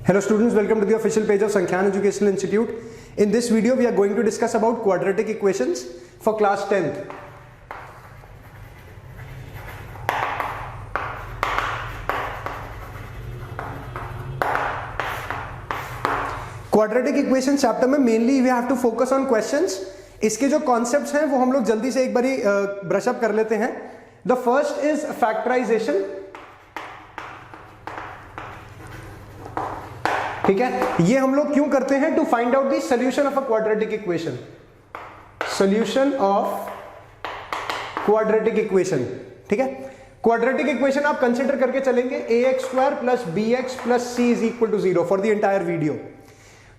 Hello students, welcome to the official page of Sankhyaan Educational Institute. In this video we are going to discuss about quadratic equations for class 10th. Quadratic equation chapter में mainly we have to focus on questions. इसके जो concepts हैं वो हम लोग जल्दी से एक बारी ब्रश अप कर लेते हैं. The first is factorization. ठीक है, ये हम लोग क्यों करते हैं? To find out the solution of a quadratic equation. Solution of quadratic equation. ठीक है, क्वाड्रेटिक इक्वेशन आप कंसिडर करके चलेंगे ax² plus bx plus c is equal to 0 for the entire video.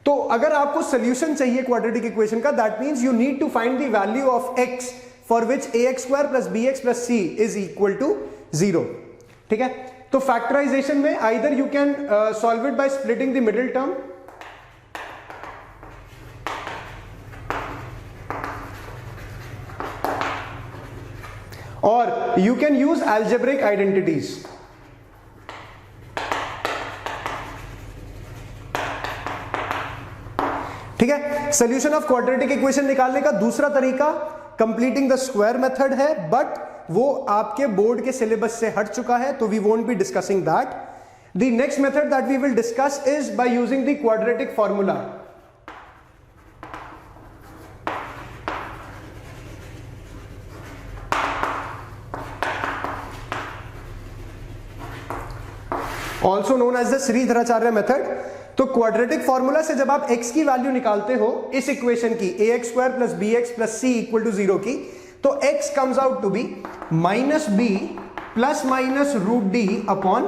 तो अगर आपको सोल्यूशन चाहिए क्वाड्रेटिक इक्वेशन का, that means you need to find the value of x for which ax² plus bx plus c is equal to 0. ठीक है, तो factorisation में either you can solve it by splitting the middle term, और you can use algebraic identities. ठीक है, solution of quadratic equation निकालने का दूसरा तरीका कंप्लीटिंग द स्क्वायर मेथड है, बट वो आपके बोर्ड के सिलेबस से हट चुका है, तो we won't be discussing that. The next method that we will discuss is by using the quadratic formula. Also known as the Shridharacharya method. तो क्वाड्रेटिक फॉर्मूला से जब आप x की वैल्यू निकालते हो इस इक्वेशन की ax² plus bx plus c equal to 0 की, तो x comes out to be -b plus minus √d upon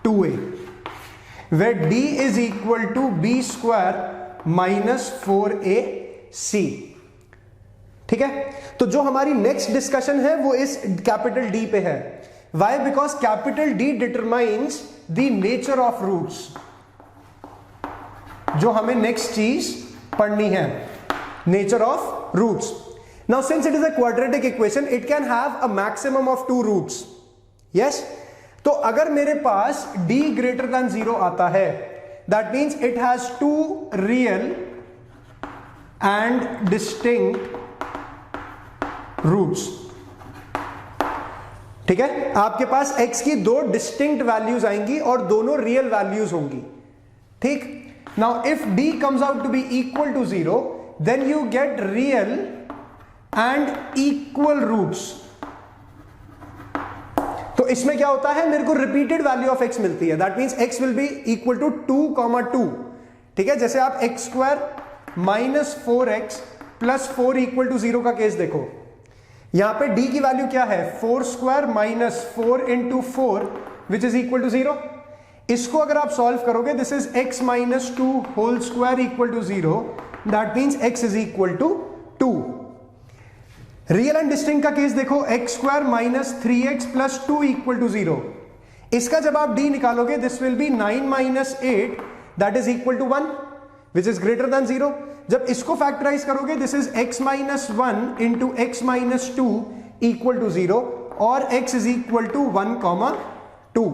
2a, where d is equal to b² minus 4ac. ठीक है, तो जो हमारी नेक्स्ट डिस्कशन है वो इस कैपिटल D पे है. Why? Because capital D determines the nature of roots. जो हमें नेक्स्ट चीज पढ़नी है, nature of roots. Now since it is a quadratic equation, it can have a maximum of 2 roots. Yes, तो अगर मेरे पास d ग्रेटर देन 0 आता है, that means it has 2 real and distinct roots. ठीक है, आपके पास x की 2 डिस्टिंक्ट वैल्यूज आएंगी और दोनों रियल वैल्यूज होंगी. ठीक, now if d comes out to be equal to 0, then you get real and equal roots. तो इसमें क्या होता है, मेरे को रिपीटेड वैल्यू ऑफ x मिलती है. That means x will be equal to 2, 2. ठीक है, जैसे आप x² minus 4x plus 4 equal to 0 का केस देखो. यहां पे d की वैल्यू क्या है, 4² minus 4 into 4 which is equal to 0. इसको अगर आप सॉल्व करोगे, this is x minus 2 whole square equal to 0. That means x is equal to 2. Real and distinct का केस देखो, x² minus 3x plus 2 equal to 0. इसका जब आप d निकालोगे, this will be 9 minus 8 that is equal to 1 which is greater than 0. जब इसको factorise करोगे, this is x minus 1 into x minus 2 equal to 0 और x इज इक्वल टू 1, 2.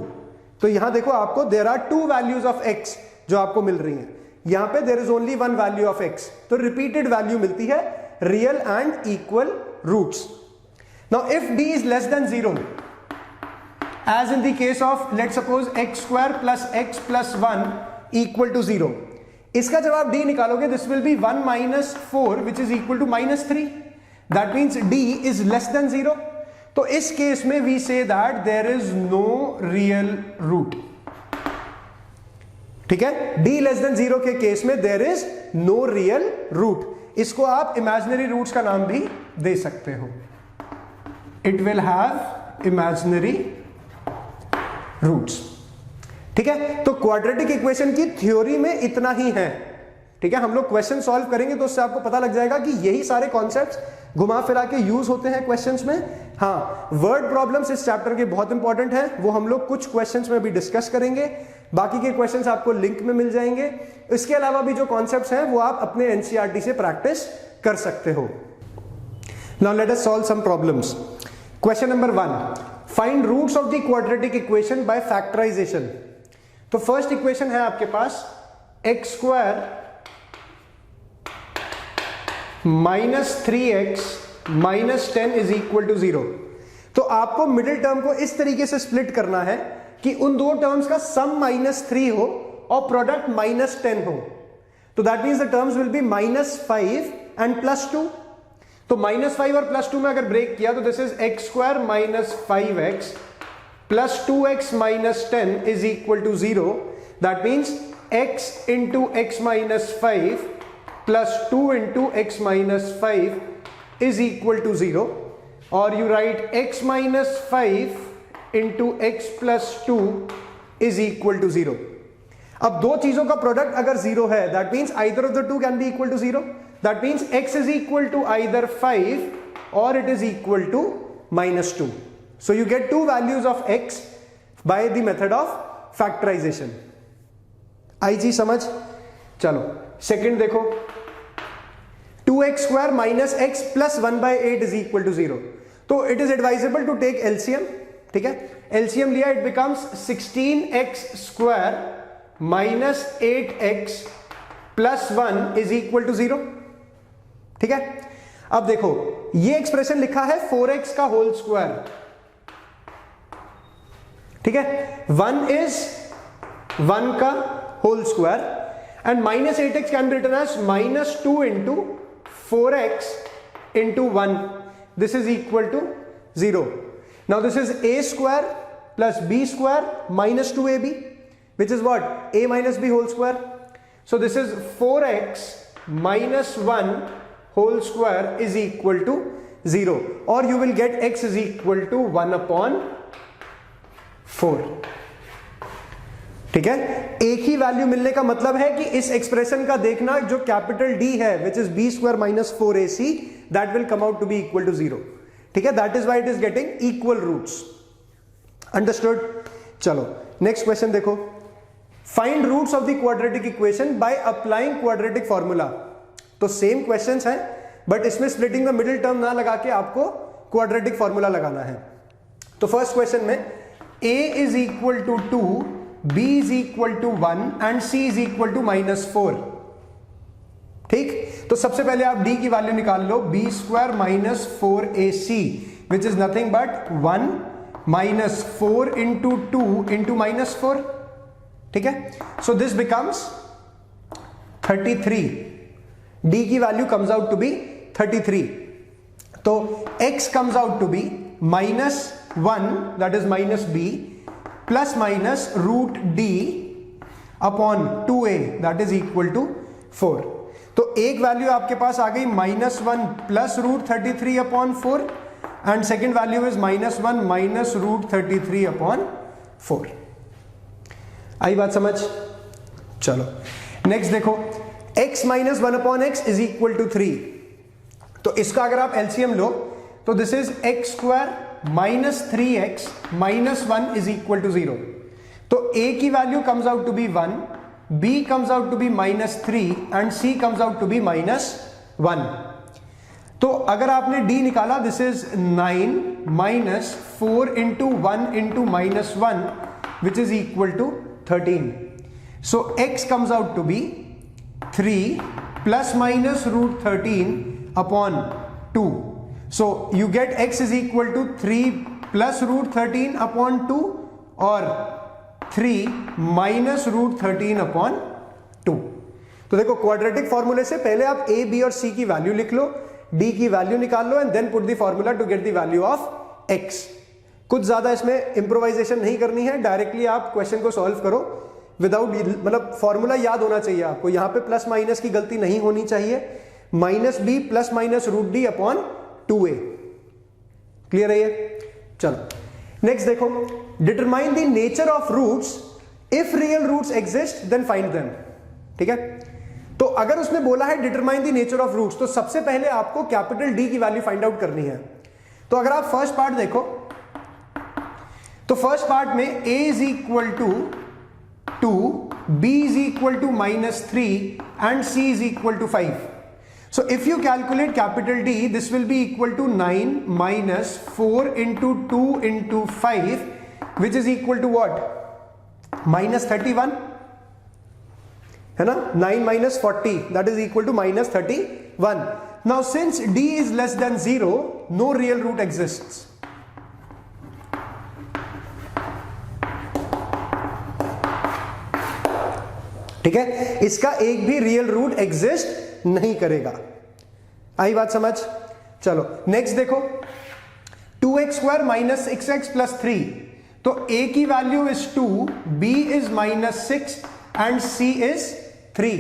तो यहां देखो, आपको there are 2 values of x जो आपको मिल रही हैं. यहां पे there is only 1 value of x. तो रिपीटेड वैल्यू मिलती है, real and equal roots. Now if d is less than 0, as in the case of let suppose x² plus x plus 1 equal to 0, इसका जब आप d निकालोगे, this will be 1 minus 4 which is equal to -3. That means d is less than 0. तो इस case में we say that there is no real root. ठीक है, d less than 0 के केस में there is no real root. इसको आप imaginary roots का नाम भी दे सकते हो. It will have imaginary roots. ठीक है, तो क्वाड्रेटिक इक्वेशन की थ्योरी में इतना ही है. ठीक है, हम लोग क्वेश्चन सॉल्व करेंगे तो उससे आपको पता लग जाएगा कि यही सारे कॉन्सेप्ट्स घुमा फिरा के यूज होते हैं क्वेश्चंस में. हाँ, वर्ड प्रॉब्लम्स इस चैप्टर के बहुत इंपॉर्टेंट है, वो हम लोग कुछ क्वेश्चंस में भी डिस्कस करेंगे. बाकी के क्वेश्चंस आपको लिंक में मिल जाएंगे. इसके अलावा भी जो कॉन्सेप्ट्स हैं वो आप अपने एनसीईआरटी से प्रैक्टिस कर सकते हो. Now let us solve some problems. Question number 1, Find roots of the quadratic equation by factorization. तो फर्स्ट इक्वेशन है आपके पास x square minus 3x minus 10 is equal to 0। तो आपको मिडिल टर्म को इस तरीके से स्प्लिट करना है कि उन दो टर्म्स का सम -3 हो और प्रोडक्ट -10 हो। तो that means the terms will be -5 and +2। तो -5 और +2 में अगर ब्रेक किया तो this is x square minus 5x plus 2x minus 10 is equal to 0। That means x into x minus 5 plus 2 into x minus 5 is equal to 0। और you write x minus 5 into x plus 2 is equal to 0। अब दो चीजों का product अगर 0 है that means either of the two can be equal to 0। That means x is equal to either 5 और it is equal to -2। So you get two values of x by the method of factorisation. आई चीज समझ? चलो second देखो, 2x square minus x plus 1/8 is equal to 0। तो it is advisable to take LCM. ठीक है, LCM लिया, it becomes 16x square minus 8x plus 1 is equal to 0। ठीक है, अब देखो ये एक्सप्रेशन लिखा है 4x का होल स्क्वायर। ठीक है, 1 इज 1 का whole square and minus 8x can be written as -2 into 4x into 1. This is equal to 0. Now this is a square plus b square minus 2ab, which is what? A minus b whole square. So this is 4x minus 1 whole square is equal to 0. Or you will get x is equal to 1 upon 4. ठीक है, एक ही value मिलने का मतलब है कि इस expression का देखना जो कैपिटल D है which is b square minus 4ac that will come out to be equal to 0। ठीक है, that is why it is getting equal roots. Understood? चलो नेक्स्ट क्वेश्चन देखो, find roots of the quadratic equation by applying quadratic formula. तो same questions हैं but इसमें splitting the middle term ना लगा के आपको क्वाड्रेटिक फॉर्मूला लगाना है। तो फर्स्ट क्वेश्चन में a is equal to 2, b is equal to 1 and c is equal to -4। ठीक, तो सबसे पहले आप d की वैल्यू निकाल लो, b square minus 4ac which is nothing but 1 minus 4 into 2 into -4। ठीक है, सो दिस बिकम्स 33। d की value comes out to be 33। तो x comes out to be -1 that is -b plus minus root d upon 2a that is equal to 4। तो एक value आपके पास आ गई -1 plus root 33 upon 4 and second value is -1 minus root 33 upon 4। आई बात समझ? चलो नेक्स्ट देखो, x minus 1 upon x is equal to 3। तो इसका अगर आप एलसीएम लो तो this is x square minus 3x minus 1 is equal to 0। तो a की value comes out to be 1, b comes out to be -3 and c comes out to be -1। तो अगर आपने d निकाला this is 9 minus 4 into 1 into -1 which is equal to 13। So x comes out to be 3 plus minus root 13 upon 2। So you get x is equal to 3 plus root 13 upon 2 और 3 minus root 13 upon 2। तो देखो quadratic फॉर्मूले से पहले आप a, b और c की value लिख लो, d की वैल्यू निकाल लो and then put the formula to get the value of x। कुछ ज्यादा इसमें इंप्रोवाइजेशन नहीं करनी है, डायरेक्टली आप क्वेश्चन को सॉल्व करो विदाउट, मतलब फॉर्मूला याद होना चाहिए आपको। यहां पे प्लस माइनस की गलती नहीं होनी चाहिए। -b plus minus root d upon 2a। Clear है ये? चलो नेक्स्ट देखो, determine the nature of roots if real roots exist then find them. ठीक है, तो अगर उसने बोला है determine the nature of roots तो सबसे पहले आपको कैपिटल D की वैल्यू फाइंड आउट करनी है। तो अगर आप फर्स्ट पार्ट देखो तो फर्स्ट पार्ट में a is equal to 2, b is equal to -3 and c is equal to 5। So if you calculate capital D, this will be equal to 9 minus 4 into 2 into 5, which is equal to what? -31 है ना, 9 minus 40 that is equal to -31. Now since d is less than 0, no real root exists. ठीक है, इसका एक भी real root exist नहीं करेगा। आई बात समझ? चलो नेक्स्ट देखो, 2x² माइनस 6x प्लस 3, तो a की value is 2, b is -6 and c is 3।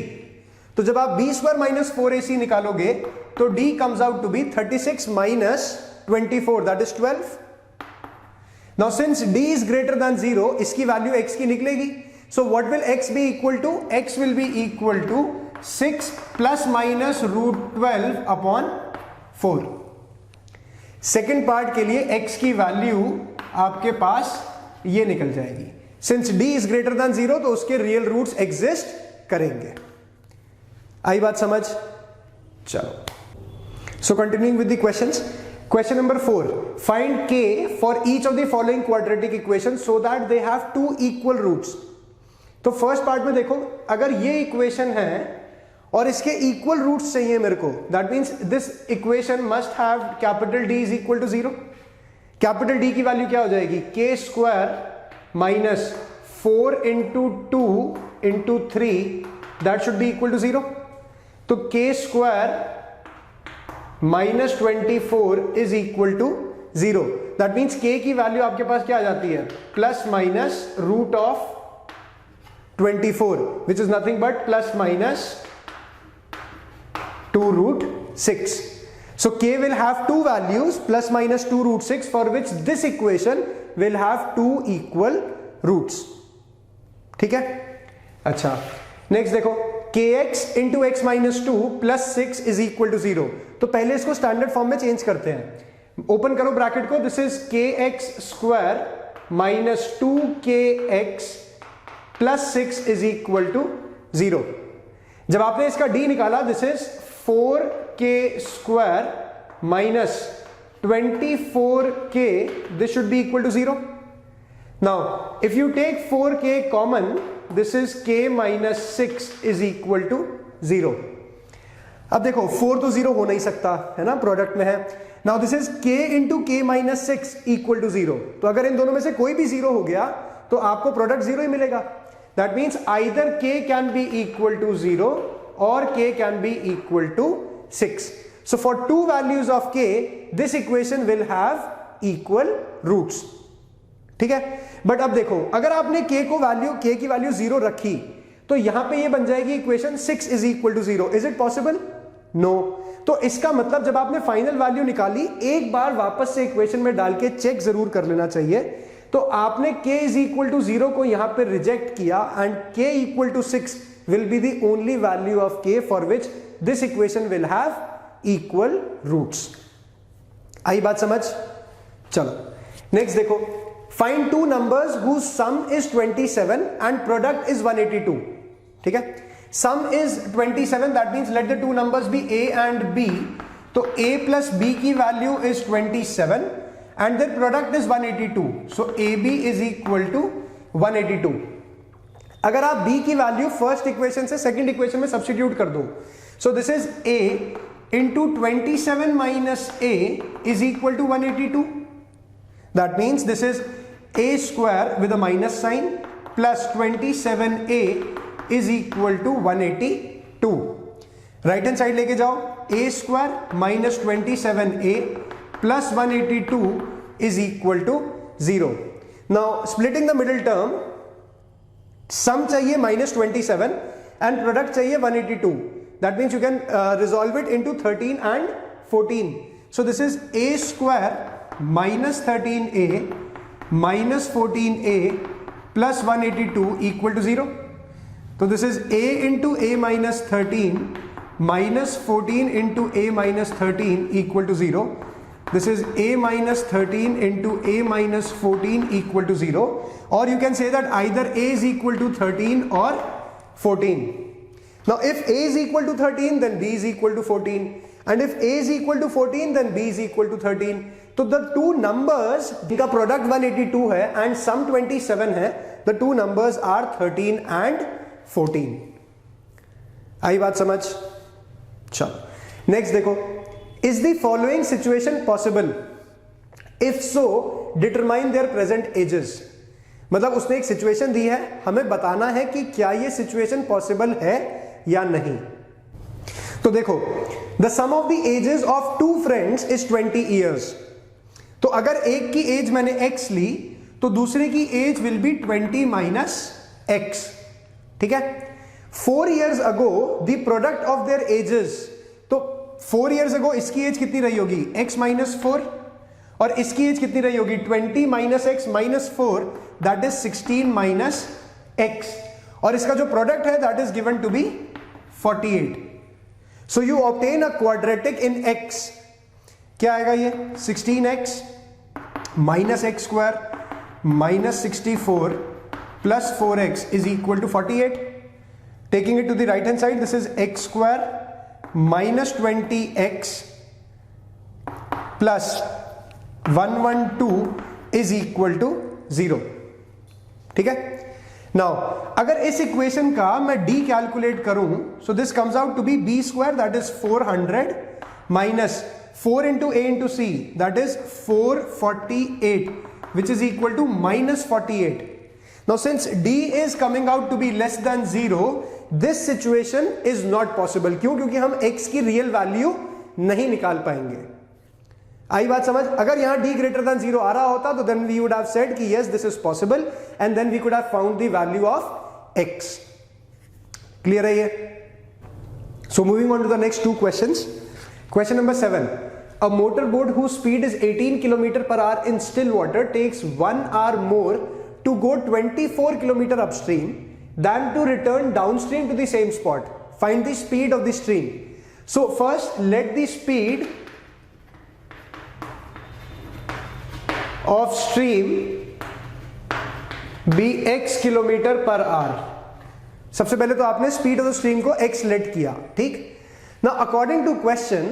तो जब आप b² माइनस 4ac निकालोगे तो d comes out to be 36 minus 24 that is 12. Now since d is greater than 0, इसकी वैल्यू x की निकलेगी। So what will x be equal to? X will be equal to 6 plus minus root 12 upon 4. Second part के लिए x की value आपके पास ये निकल जाएगी। Since d is greater than 0, तो उसके रियल रूट्स एग्जिस्ट करेंगे। आई बात समझ? चलो, सो continuing with the questions. Question number 4, find k for each of the following quadratic equations so that they have two equal roots. तो फर्स्ट पार्ट में देखो, अगर ये इक्वेशन है और इसके इक्वल रूट्स चाहिए मेरे को, that means this equation must have capital D is equal to 0। Capital D की वैल्यू क्या हो जाएगी? k² minus 4 into 2 into 3 that should be equal to 0। तो k² minus 24 is equal to 0। That means k की value आपके पास क्या आ जाती है? Plus minus root of 24, which is nothing but plus minus 2 root 6. So k will have two values, plus minus 2 root 6, for which this equation will have two equal roots. ठीक है? अच्छा, नेक्स्ट देखो, kx into x minus 2 plus 6 is equal to 0. तो पहले इसको standard form में change करते हैं। ओपन करो ब्रैकेट को, this is kx² minus 2kx plus 6 is equal to 0। जब आपने इसका d निकाला, this is 4k² minus 24k, this should be equal to 0। Now if you take 4k common, this is k minus 6 is equal to 0। अब देखो 4 तो 0 हो नहीं सकता है ना, प्रोडक्ट में है। Now this is k into k minus 6 equal to 0। तो अगर इन दोनों में से कोई भी 0 हो गया तो आपको प्रोडक्ट 0 ही मिलेगा। That means either k can be equal to 0 or k can be equal to 6. So for two values of k, this equation will have equal roots. ठीक है? बट अब देखो, अगर आपने k की वैल्यू 0 रखी तो यहां पे ये बन जाएगी equation 6 is equal to 0. Is it possible? No. तो इसका मतलब जब आपने फाइनल वैल्यू निकाली, एक बार वापस से इक्वेशन में डाल के चेक जरूर कर लेना चाहिए। तो आपने k इज इक्वल टू 0 को यहां पे रिजेक्ट किया and k equal to 6 will be the only value of k for which this equation will have equal roots. आई बात समझ? चलो नेक्स्ट देखो, find two numbers whose sum is 27 and product is 182। ठीक है, sum is 27, that means let the two numbers be a and b। तो a plus b की value is 27 and their product is 182. So AB is equal to 182. अगर आप B की value first equation से second equation में substitute कर दो, so this is A into 27 minus A is equal to 182. That means this is A square with a minus sign plus 27A is equal to 182. Right hand side लेके जाओ, A square minus 27A plus 182 is equal to 0. Now splitting the middle term, sum चाहिए -27 and product चाहिए 182. That means you can resolve it into 13 and 14. So this is a square minus 13a minus 14a plus 182 equal to 0. So this is a into a minus 13 minus 14 into a minus 13 equal to 0. This is a minus 13 into a minus 14 equal to 0, or you can say that either a is equal to 13 or 14. Now if a is equal to 13, then b is equal to 14. and if a is equal to 14 then b is equal to 13. तो the two numbers जिनका product 182 है and sum 27 है, the two numbers are 13 and 14. आई बात समझ? चलो next देखो, is the following situation possible? If so determine there present ages. मतलब उसने एक सिचुएशन दी है, हमें बताना है कि क्या ये सिचुएशन पॉसिबल है या नहीं. तो देखो, the sum of the ages of two friends is 20 years. तो अगर एक की एज मैंने x ली तो दूसरे की age will be 20 minus x. ठीक है. 4 years ago the product of their ages, तो 4 years ago इसकी एज कितनी रही होगी? x माइनस 4, और इसकी एज कितनी रही होगी? 20 minus x minus 4, that is 16 minus x, और इसका जो प्रोडक्ट है that is given to be 48. So you obtain a quadratic in x. क्या आएगा ये? 16x minus x square minus 64 plus 4x is equal to 48. Taking it to the right hand side, this is x square minus 20x plus 112 is equal to 0. ठीक है. Now अगर इस equation का मैं d calculate करूं, so this comes out to be b square that is 400 minus 4 into a into c, that is 448, which is equal to minus 48. Now since d is coming out to be less than 0, this situation is not possible. क्यों? क्योंकि हम x की real value नहीं निकाल पाएंगे. आई बात समझ? अगर यहां d greater than 0 आ रहा होता तो then we would have said कि yes this is possible and then we could have found the value of x. Clear है ये? So moving on to the next two questions. Question number 7. A motorboat whose speed is 18 km per hour in still water takes 1 hour more to go 24 km upstream than to return downstream to the same spot. Find the speed of the stream. So first let the speed of stream be x km per hour. सबसे पहले तो आपने speed of the stream को x late किया. ठीक. Now according to question,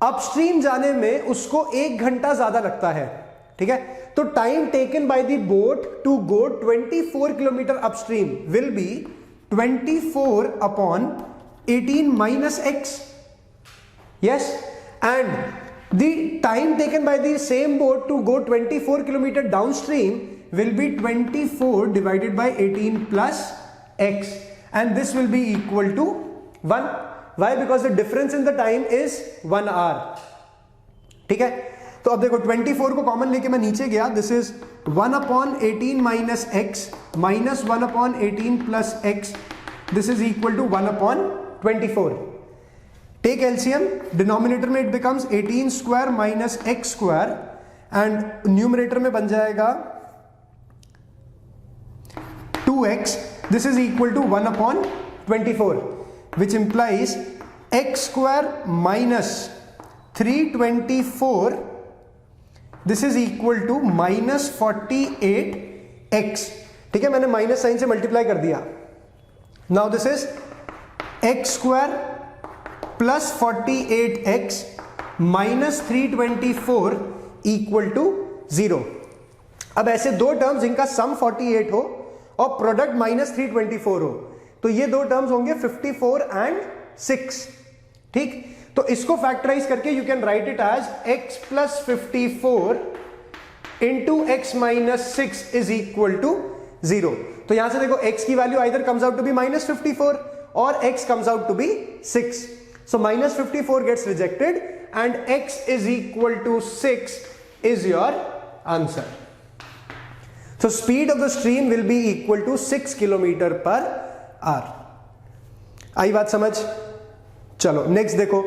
upstream जाने में उसको 1 घंटा ज्यादा लगता है. ठीक है. तो time taken by the boat to go 24 kilometre upstream will be 24 upon 18 minus x. Yes. And the time taken by the same boat to go 24 kilometre downstream will be 24 divided by 18 plus x, and this will be equal to 1. Why? Because the difference in the time is 1 hour. ठीक है. तो अब देखो 24 को common लेके मैं नीचे गया, this is 1 upon 18 minus x minus 1 upon 18 plus x, this is equal to 1 upon 24. Take LCM, denominator में it becomes 18 square minus x square and numerator में बन जाएगा 2x. This is equal to 1 upon 24, which implies x square minus 324, this is equal to minus 48x. ठीक है. मैंने minus sign से multiply कर दिया. Now this is x square plus 48x minus 324 equal to 0. अब ऐसे दो टर्म्स जिनका सम 48 हो और प्रोडक्ट माइनस 324 हो, तो ये दो टर्म्स होंगे 54 एंड 6. ठीक. तो इसको फैक्टराइज करके you can write it as x plus 54 into x minus 6 is equal to 0. तो यहां से देखो x की value either comes out to be minus 54 और x comes out to be 6. So minus 54 gets rejected and x is equal to 6 is your answer. So speed of the stream will be equal to 6 km per hour. आई बात समझ? चलो next देखो.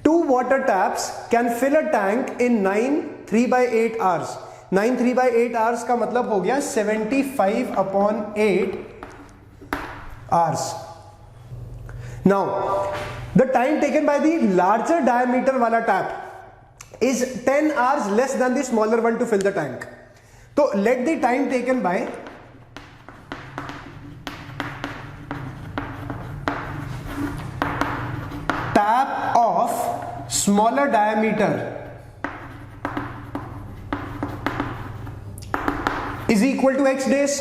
2 water taps can fill a tank in 9 3/8 hours. 9 3/8 hours का मतलब हो गया 75 upon 8 hours. Now the time taken by the larger diameter वाला tap is 10 hours less than the smaller one to fill the tank. तो let the time taken by tap of smaller diameter is equal to x days,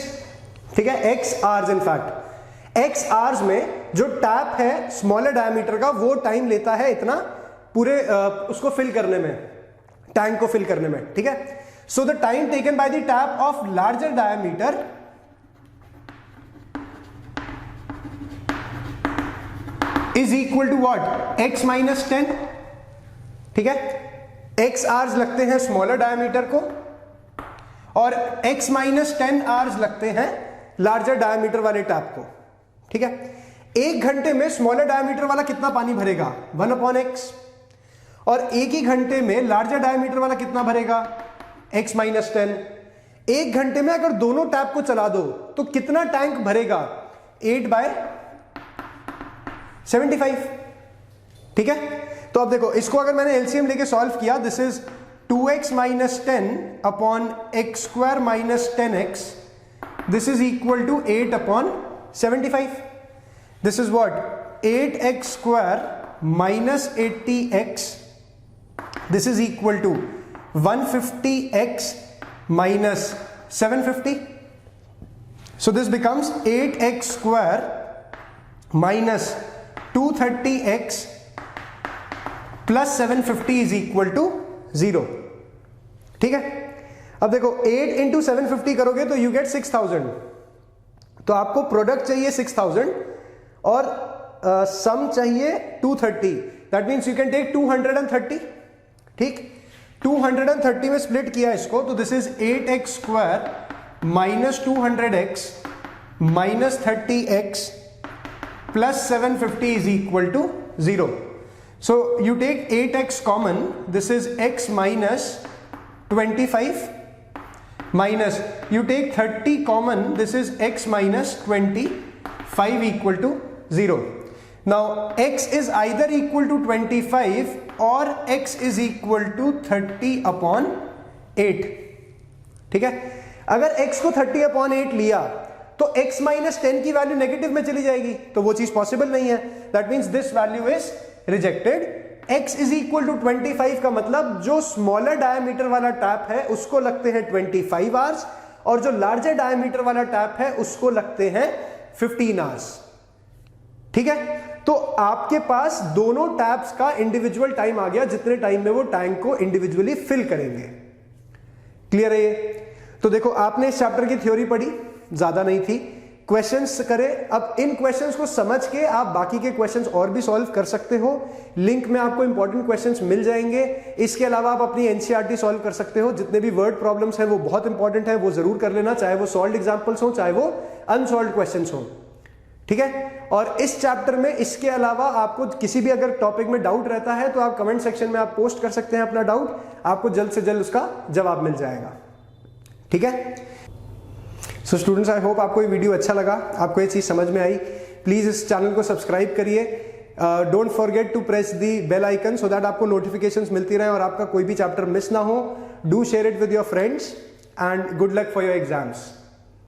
ठीक है, x hours. In fact x hours में जो tap है smaller diameter का वो time लेता है इतना पूरे उसको फिल करने में, टैंक को फिल करने में, ठीक है। So the time taken by the tap of larger diameter is equal to what, x minus 10, ठीक है। एक्स आवर्स लगते हैं स्मॉलर डायमीटर को और x माइनस 10 आवर्स लगते हैं लार्जर डायमीटर वाले टैप को, ठीक है। एक घंटे में स्मॉलर डायमीटर वाला कितना पानी भरेगा, 1/x, और एक ही घंटे में लार्जर डायमीटर वाला कितना भरेगा, x माइनस 10। एक घंटे में अगर दोनों टैप को चला दो तो कितना टैंक भरेगा, 8/75, ठीक है। तो अब देखो इसको अगर मैंने एलसीएम लेके सॉल्व किया, this is 2x minus 10 upon x square minus 10x, this is equal to 8/75। This is what, 8x square minus 80x, this is equal to 150x minus 750. So this becomes 8x square minus 230x plus 750 is equal to 0, ठीक है। अब देखो 8 into 750 करोगे तो you get 6000, तो आपको product चाहिए 6000 और सम चाहिए 230, that means you can take 230, ठीक। 230 में स्प्लिट किया इसको तो this is 8x square minus 200x minus 30x plus 750 is equal to 0. So you take 8x common, this is x minus 25 minus you take 30 common, this is x minus 25 equal to 0. Now x is either equal to 25 और x is equal to 30 upon 8, ठीक है। अगर x को 30 upon 8 लिया तो x minus 10 की value negative में चली जाएगी, तो वो चीज पॉसिबल नहीं है। That means this value is rejected. x is equal to 25 का मतलब जो स्मॉलर डायमीटर वाला टैप है उसको लगते हैं 25 आवर्स और जो लार्जर डायमीटर वाला टैप है उसको लगते हैं 15 आवर्स, ठीक है। तो आपके पास दोनों टैप्स का इंडिविजुअल टाइम आ गया, जितने टाइम में वो टैंक को इंडिविजुअली फिल करेंगे। क्लियर है ये? तो देखो आपने इस चैप्टर की थ्योरी पढ़ी, ज्यादा नहीं थी, क्वेश्चंस करें। अब इन क्वेश्चंस को समझ के आप बाकी के क्वेश्चंस और भी सॉल्व कर सकते हो। लिंक में आपको इंपॉर्टेंट क्वेश्चंस मिल जाएंगे। इसके अलावा आप अपनी एनसीईआरटी सॉल्व कर सकते हो। जितने भी वर्ड प्रॉब्लम्स हैं वो बहुत इंपॉर्टेंट है, वो जरूर कर लेना, चाहे वो सॉल्व्ड एग्जांपल्स हो चाहे वो अनसॉल्व्ड क्वेश्चंस हो, ठीक है। और इस चैप्टर में इसके अलावा आपको किसी भी अगर टॉपिक में डाउट रहता है तो आप कमेंट सेक्शन में आप पोस्ट कर सकते हैं अपना डाउट, आपको जल्द से जल्द उसका जवाब मिल जाएगा, ठीक है। सो स्टूडेंट्स, आई होप आपको ये वीडियो अच्छा लगा, आपको ये चीज समझ में आई। प्लीज इस चैनल को सब्सक्राइब करिए, don't forget to press the bell icon so that आपको नोटिफिकेशंस मिलती रहे और आपका कोई भी चैप्टर मिस ना हो। Do share it with your friends and good luck for your exams.